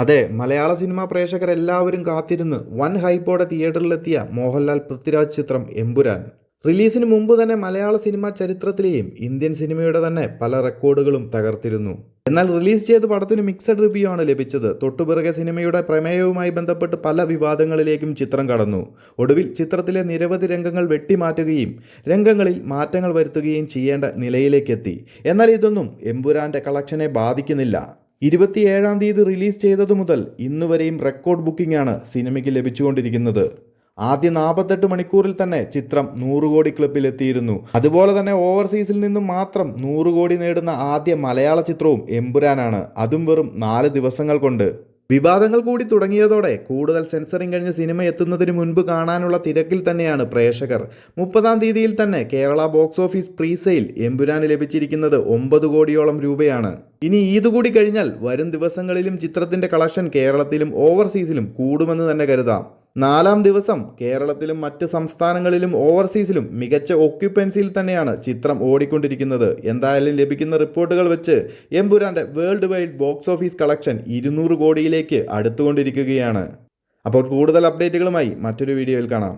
അതെ, മലയാള സിനിമാ പ്രേക്ഷകരെല്ലാവരും കാത്തിരുന്ന് വൻ ഹൈപ്പോടെ തിയേറ്ററിലെത്തിയ മോഹൻലാൽ പൃഥ്വിരാജ് ചിത്രം എമ്പുരാൻ. റിലീസിന് മുമ്പ് തന്നെ മലയാള സിനിമാ ചരിത്രത്തിലെയും ഇന്ത്യൻ സിനിമയുടെ തന്നെ പല റെക്കോർഡുകളും തകർത്തിരുന്നു. എന്നാൽ റിലീസ് ചെയ്ത പടത്തിന് മിക്സഡ് റിവ്യൂ ആണ് ലഭിച്ചത്. തൊട്ടുപിറകെ സിനിമയുടെ പ്രമേയവുമായി ബന്ധപ്പെട്ട് പല വിവാദങ്ങളിലേക്കും ചിത്രം കടന്നു. ഒടുവിൽ ചിത്രത്തിലെ നിരവധി രംഗങ്ങൾ വെട്ടിമാറ്റുകയും രംഗങ്ങളിൽ മാറ്റങ്ങൾ വരുത്തുകയും ചെയ്യേണ്ട നിലയിലേക്കെത്തി. എന്നാൽ ഇതൊന്നും എമ്പുരാന്റെ കളക്ഷനെ ബാധിക്കുന്നില്ല. 27-ാം തീയതി റിലീസ് ചെയ്തതു മുതൽ ഇന്നുവരെയും റെക്കോർഡ് ബുക്കിംഗ് ആണ് സിനിമയ്ക്ക് ലഭിച്ചുകൊണ്ടിരിക്കുന്നത്. ആദ്യ 48 മണിക്കൂറിൽ തന്നെ ചിത്രം 100 കോടി ക്ലബിലെത്തിയിരുന്നു. അതുപോലെ തന്നെ ഓവർസീസിൽ നിന്നും മാത്രം 100 കോടി നേടുന്ന ആദ്യ മലയാള ചിത്രവും എമ്പുരാനാണ്. അതും വെറും 4 ദിവസങ്ങൾ കൊണ്ട്. വിവാദങ്ങൾ കൂടി തുടങ്ങിയതോടെ കൂടുതൽ സെൻസറിങ് കഴിഞ്ഞ് സിനിമ എത്തുന്നതിന് മുൻപ് കാണാനുള്ള തിരക്കിൽ തന്നെയാണ് പ്രേക്ഷകർ. 30-ാം തീയതിയിൽ തന്നെ Kerala box office presale Empuraan ലഭിച്ചിരിക്കുന്നത് 9 കോടിയോളം രൂപയാണ്. ഇനി ഇതുകൂടി കഴിഞ്ഞാൽ വരും ദിവസങ്ങളിലും ചിത്രത്തിന്റെ കളക്ഷൻ കേരളത്തിലും ഓവർസീസിലും കൂടുമെന്ന് തന്നെ കരുതാം. 4-ാം ദിവസം കേരളത്തിലും മറ്റ് സംസ്ഥാനങ്ങളിലും ഓവർസീസിലും മികച്ച ഓക്യുപ്പൻസിയിൽ തന്നെയാണ് ചിത്രം ഓടിക്കൊണ്ടിരിക്കുന്നത്. എന്തായാലും ലഭിക്കുന്ന റിപ്പോർട്ടുകൾ വെച്ച് എമ്പുരാന്റെ world wide box office collection 200 കോടിയിലേക്ക് അടുത്തുകൊണ്ടിരിക്കുകയാണ്. അപ്പോൾ കൂടുതൽ അപ്ഡേറ്റുകളുമായി മറ്റൊരു വീഡിയോയിൽ കാണാം.